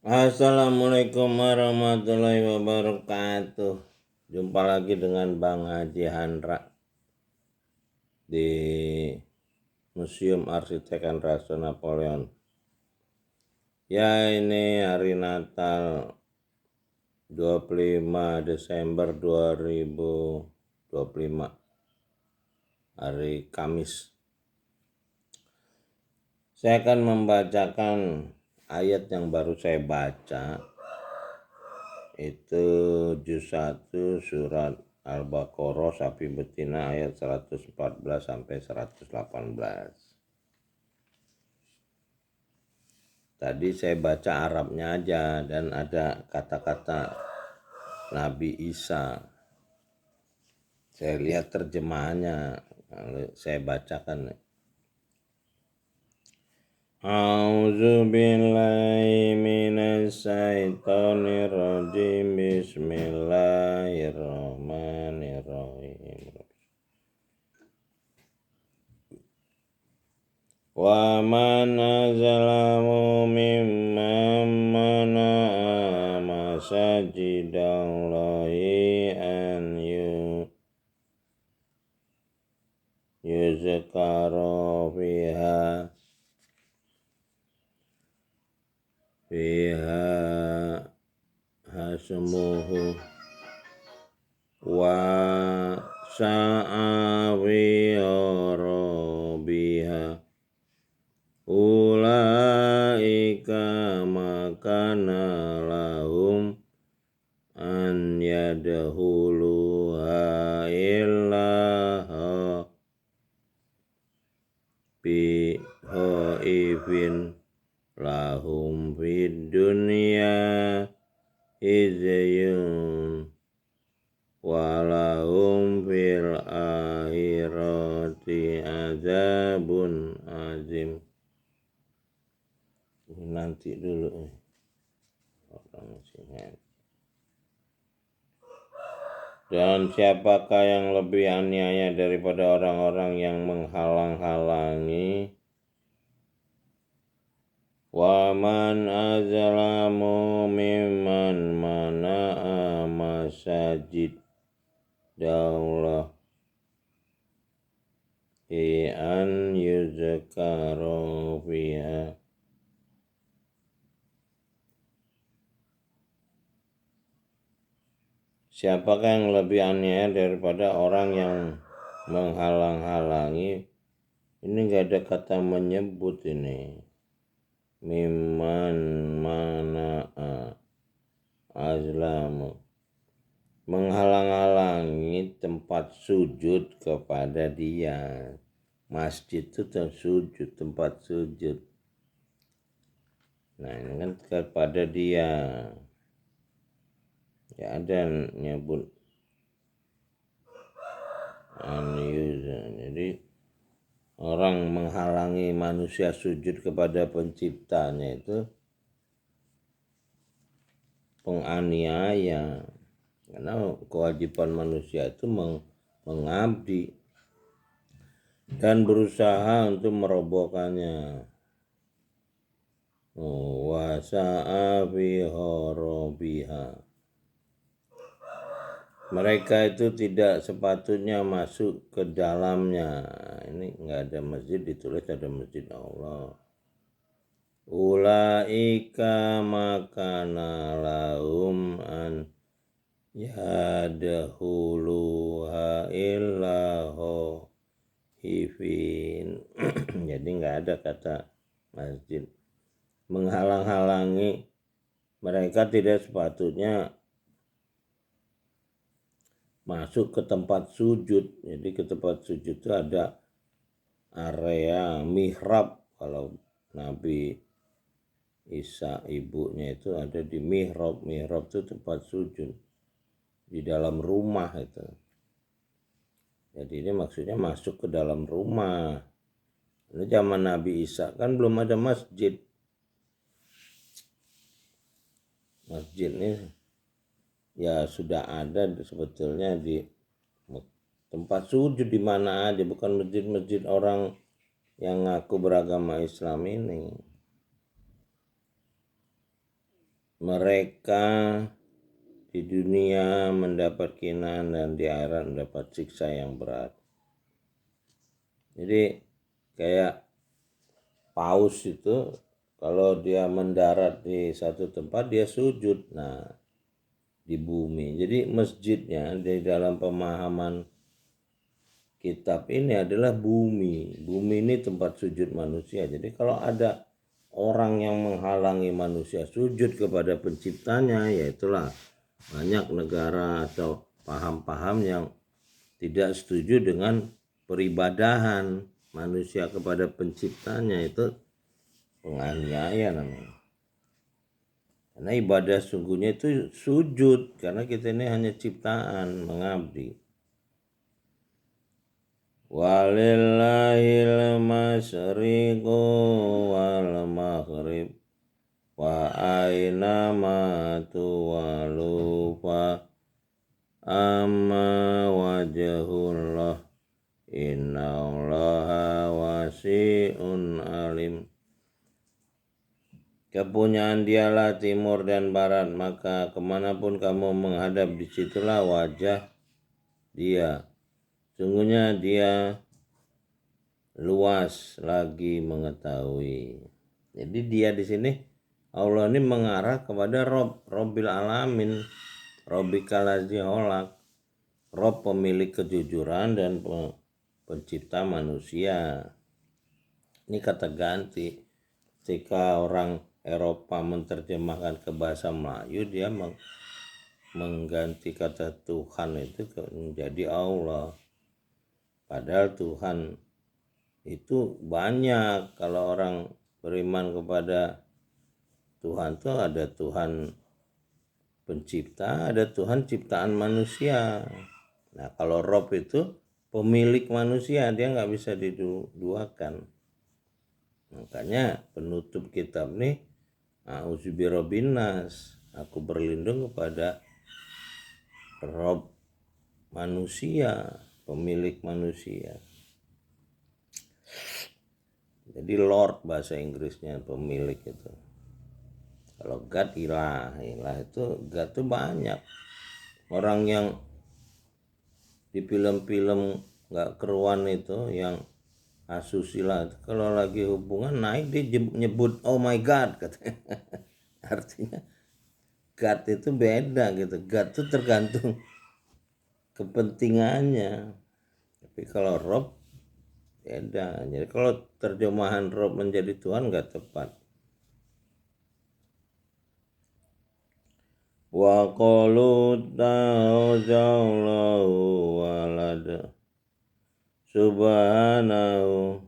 Assalamualaikum warahmatullahi wabarakatuh. Jumpa lagi dengan Bang Haji Handra di Museum Arsitek and Raso Napoleon. Ya, ini hari Natal 25 Desember 2025, hari Kamis. Saya akan membacakan ayat yang baru saya baca, itu juz 1 surat Al-Baqarah sapi betina ayat 114 sampai 118. Tadi saya baca Arabnya aja dan ada kata-kata Nabi Isa. Saya lihat terjemahannya, saya bacakan. A'udzu billahi minasy syaithanir rajim. Bismillahirrahmanirrahim. Wa man azlamu mimman mana'a masajidallahi an yuzkara fiha hasmuhu wa sa'awi biha ulaika makana lahum an yadkhuluha illaha bi haifin lahum fid dunya izyun walahum fil akhirati azabun azim. Nanti dulu dan siapakah yang lebih aniaya daripada orang-orang yang menghalang-halangi? Wa man azlamu mimman mana'a masajid Allah an yuzkara fiha. Siapakah yang lebih aniaya daripada orang yang menghalang-halangi? Ini nggak ada kata menyebut ini. Mimman mana'a azlamu, menghalang-halangi tempat sujud kepada dia. Masjid itu sujud, tempat sujud. Nah, ini kan kepada dia. Ya ada nyebut jadi orang menghalangi manusia sujud kepada penciptanya itu penganiaya, karena kewajiban manusia itu mengabdi dan berusaha untuk merobohkannya. Wa sa'a fi harabiha, mereka itu tidak sepatutnya masuk ke dalamnya. Ini enggak ada masjid, ditulis ada masjid Allah. Ulaika makana lahum an yadkhuluha illa hifin. Jadi enggak ada kata masjid. Menghalang-halangi, mereka tidak sepatutnya masuk ke tempat sujud. Jadi ke tempat sujud itu ada area mihrab. Kalau Nabi Isa ibunya itu ada di mihrab. Mihrab itu tempat sujud di dalam rumah itu. Jadi ini maksudnya masuk ke dalam rumah. Ini zaman Nabi Isa kan belum ada masjid. Masjid ini ya sudah ada sebetulnya di tempat sujud di mana aja, bukan masjid-masjid orang yang ngaku beragama Islam ini. mereka di dunia mendapat kinaan dan di akhirat mendapat siksa yang berat. Jadi kayak paus itu kalau dia mendarat di satu tempat dia sujud, nah di bumi. Jadi masjidnya di dalam pemahaman kitab ini adalah bumi. Bumi ini tempat sujud manusia. Jadi kalau ada orang yang menghalangi manusia sujud kepada penciptanya, ya itulah banyak negara atau paham-paham yang tidak setuju dengan peribadahan manusia kepada penciptanya, itu penganiayaan namanya. Karena ibadah sungguhnya itu sujud, karena kita ini hanya ciptaan mengabdi. Walillahil masyriqu wal maghrib wa aina ma tuwalu fa amma wajhullah innallaha wasi'un alim. Kepunyaan dialah timur dan barat, maka kemanapun kamu menghadap disitulah wajah dia. Sungguhnya dia luas lagi mengetahui. Jadi dia di sini Allah ini mengarah kepada Robbil Alamin, Robbika ladzi khalaq, Rob pemilik kejujuran dan pencipta manusia. Ini kata ganti. Ketika orang Eropa menerjemahkan ke bahasa Melayu, dia mengganti kata Tuhan itu menjadi Allah. Padahal Tuhan itu banyak. Kalau orang beriman kepada Tuhan itu ada Tuhan pencipta, ada Tuhan ciptaan manusia. Nah kalau Rob itu pemilik manusia, dia nggak bisa diduakan. Makanya penutup kitab nih, A'udzubirobbinas, aku berlindung kepada Rob manusia, pemilik manusia. Jadi Lord bahasa Inggrisnya pemilik itu. Kalau God ilah itu God itu banyak. Orang yang di film-film nggak keruan itu yang asusila, kalau lagi hubungan naik dia nyebut oh my God katanya. Artinya God itu beda gitu. God itu tergantung kepentingannya. Tapi kalau Rob beda. Jadi kalau terjemahan Rob menjadi Tuhan nggak tepat. Wa qalu ta'ala walad subhanahu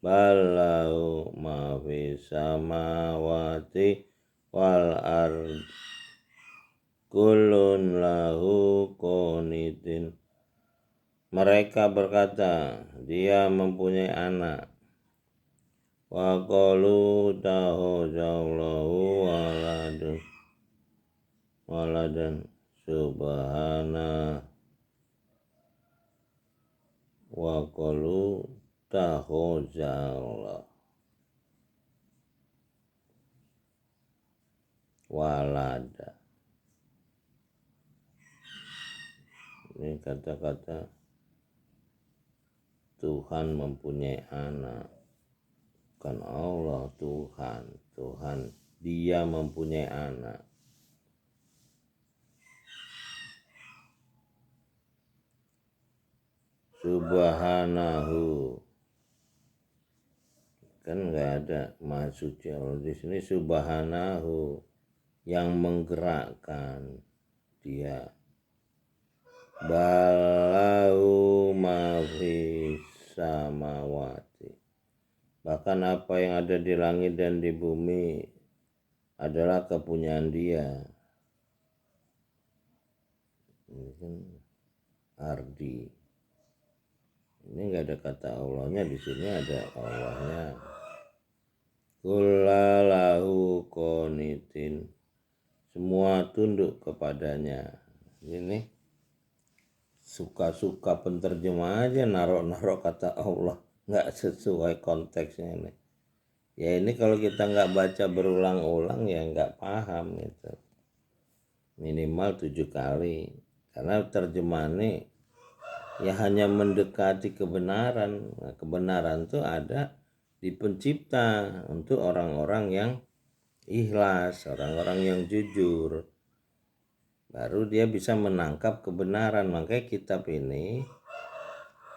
balahu ma fis samawati wal ard kullun lahu qanitin. Mereka berkata, dia mempunyai anak. Wa qalu ta'allahu waladan subhana wa qalu ta'allahu walada. Ini kata-kata Tuhan mempunyai anak. Bukan Allah, Tuhan dia mempunyai anak. Subhanahu, kan nggak ada maha suci Allah di sini. Subhanahu, yang menggerakkan dia. Balahu ma fis samawati, bahkan apa yang ada di langit dan di bumi adalah kepunyaan dia. Ini kan ardi. Ini nggak ada kata Allahnya di sini, ada Allahnya. Kullalahu qanitin, semua tunduk kepadanya. Ini suka-suka penterjemah aja naruh kata Allah, nggak sesuai konteksnya ini. Ya ini kalau kita nggak baca berulang-ulang ya nggak paham gitu. Minimal 7 kali. Karena terjemahannya ya hanya mendekati kebenaran. Nah, kebenaran itu ada di pencipta untuk orang-orang yang ikhlas, orang-orang yang jujur. Baru dia bisa menangkap kebenaran. Makanya kitab ini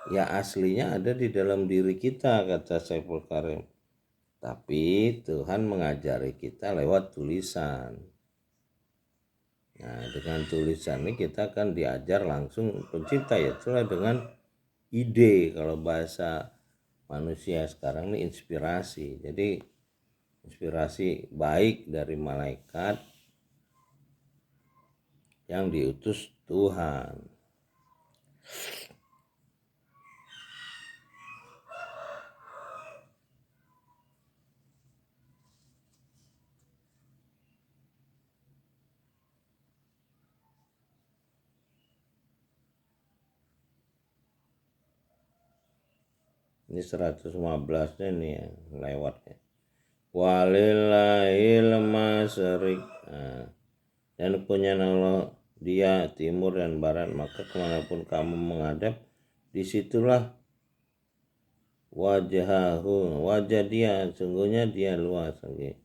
ya aslinya ada di dalam diri kita, kata Saiful Karim. Tapi Tuhan mengajari kita lewat tulisan. Nah, dengan tulisan ini kita akan diajar langsung pencipta, ya itulah dengan ide. Kalau bahasa manusia sekarang ini inspirasi. Jadi inspirasi baik dari malaikat yang diutus Tuhan. Ini 115-nya nih ya, lewatnya. Walillahil masyriq. Nah, dan punya Allah dia timur dan barat, maka kemanapun kamu menghadap, disitulah wajah dia, sungguhnya dia luas lagi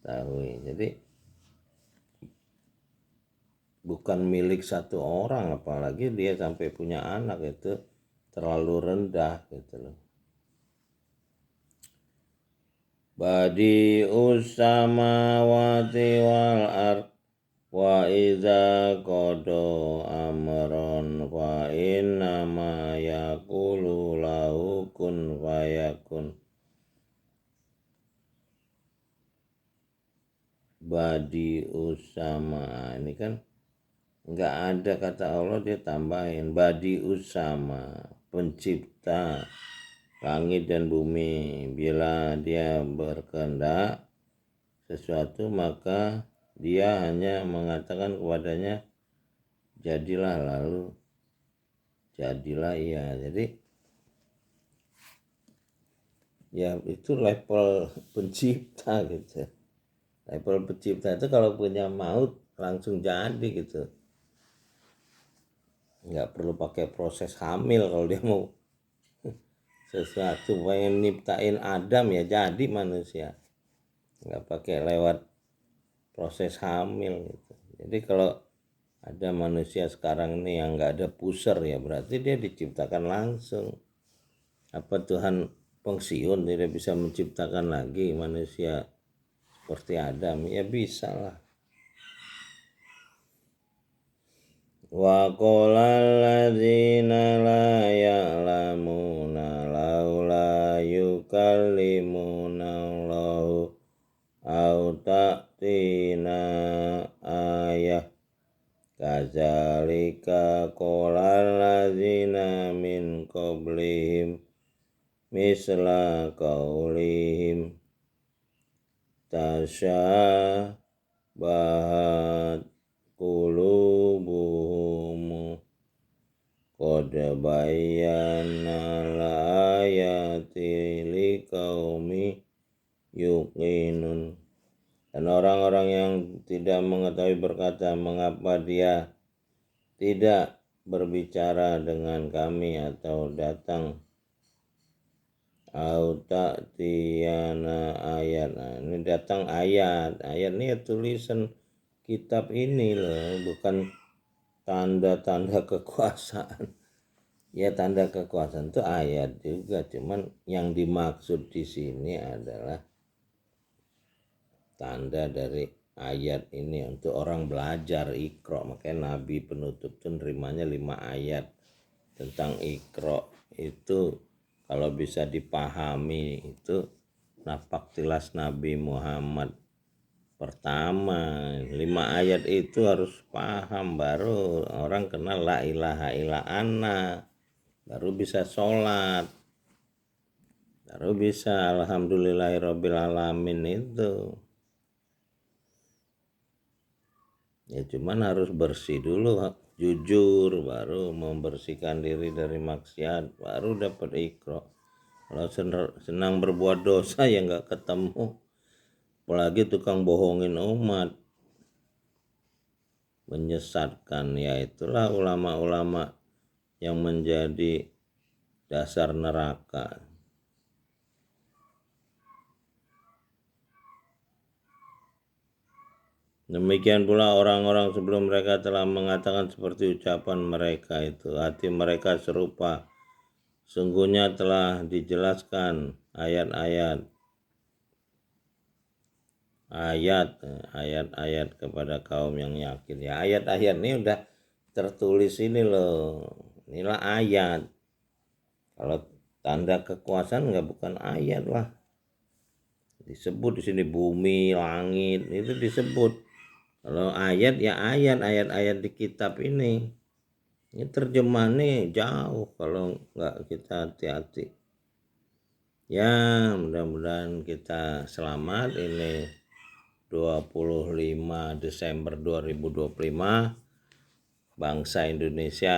tahu. Jadi bukan milik satu orang, apalagi dia sampai punya anak, itu terlalu rendah gitu loh. Badi'us samawati wal ard wa iza qada amron fa innama yaqulu lahu kun fayakun. Badi'us sama, ini kan enggak ada kata Allah, dia tambahin badi'us sama, pencipta langit dan bumi. Bila dia berkehendak sesuatu maka dia hanya mengatakan kepadanya jadilah, lalu jadilah ia. Jadi ya itu level pencipta gitu. Level pencipta itu kalau punya maut langsung jadi gitu. Nggak perlu pakai proses hamil. Kalau dia mau sesuatu, pengen nyiptain Adam ya jadi manusia, nggak pakai lewat proses hamil gitu. Jadi kalau ada manusia sekarang ini yang nggak ada pusar, ya berarti dia diciptakan langsung. Apa Tuhan pensiun tidak bisa menciptakan lagi manusia seperti Adam? Ya bisa lah. Wa qolal ladzina la ya'lamuna laula yukallimuna Allahu au ta'tina ayah kadzalika qolal ladzina min qablihim misla qaulihim tasyabahat qulubuhum qad bayyana al-ayati liqaumi yuqinun. Dan orang-orang yang tidak mengetahui berkata, mengapa dia tidak berbicara dengan kami atau datang au ta'tiyana ayat. Nah, ini datang ayat ini ya tulisan kitab ini loh, bukan tanda-tanda kekuasaan. Ya tanda kekuasaan itu ayat juga, cuman yang dimaksud di sini adalah tanda dari ayat ini untuk orang belajar Iqra. Makanya Nabi penutup itu nerimanya 5 ayat tentang Iqra. Itu kalau bisa dipahami itu napak tilas Nabi Muhammad pertama. 5 ayat itu harus paham, baru orang kenal la ilaha illa ana, baru bisa sholat, baru bisa alhamdulillahirabbil alamin itu. Ya cuman harus bersih dulu, jujur, baru membersihkan diri dari maksiat, baru dapat Iqra. Kalau senang berbuat dosa ya nggak ketemu. Apalagi tukang bohongin umat, menyesatkan. Ya itulah ulama-ulama yang menjadi dasar neraka. Demikian pula orang-orang sebelum mereka telah mengatakan seperti ucapan mereka itu. Hati mereka serupa. Sungguhnya telah dijelaskan ayat-ayat kepada kaum yang yakin. Ya ayat-ayat ini udah tertulis ini loh. Inilah ayat. Kalau tanda kekuasaan nggak bukan ayat lah. Disebut di sini bumi, langit, itu disebut. Kalau ayat ya ayat-ayat di kitab ini. Ini terjemahannya jauh kalau nggak kita hati-hati. Ya mudah-mudahan kita selamat. Ini 25 Desember 2025. Bangsa Indonesia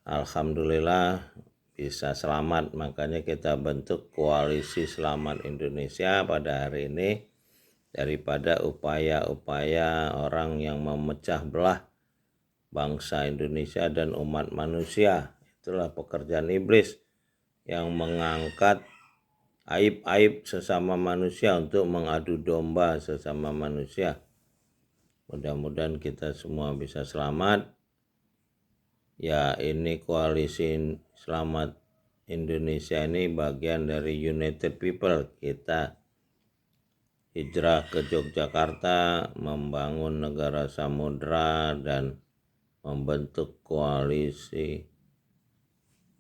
alhamdulillah bisa selamat. Makanya kita bentuk koalisi Selamat Indonesia pada hari ini. Daripada upaya-upaya orang yang memecah belah bangsa Indonesia dan umat manusia. Itulah pekerjaan iblis yang mengangkat aib-aib sesama manusia untuk mengadu domba sesama manusia. Mudah-mudahan kita semua bisa selamat. Ya ini koalisi Selamat Indonesia ini bagian dari United People. Kita hijrah ke Yogyakarta, membangun negara samudra dan membentuk koalisi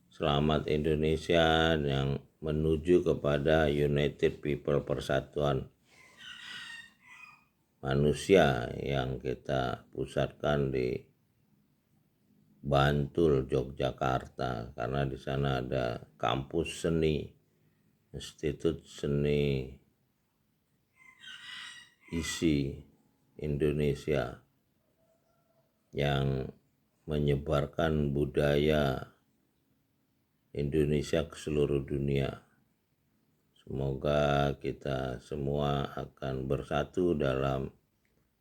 Selamat Indonesia yang menuju kepada United People, persatuan manusia yang kita pusatkan di Bantul, Yogyakarta, karena di sana ada kampus seni, Institut Seni ISI Indonesia yang menyebarkan budaya Indonesia ke seluruh dunia. Semoga kita semua akan bersatu dalam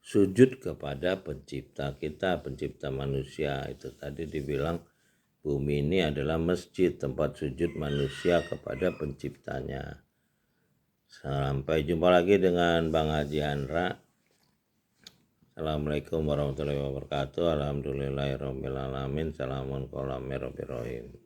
sujud kepada pencipta kita, pencipta manusia. Itu tadi dibilang bumi ini adalah masjid, tempat sujud manusia kepada penciptanya. Sampai jumpa lagi dengan Bang Haji Andra. Assalamualaikum warahmatullahi wabarakatuh. Alhamdulillahirrahmanirrahim. Salamun qawlan mir rabbir rahim.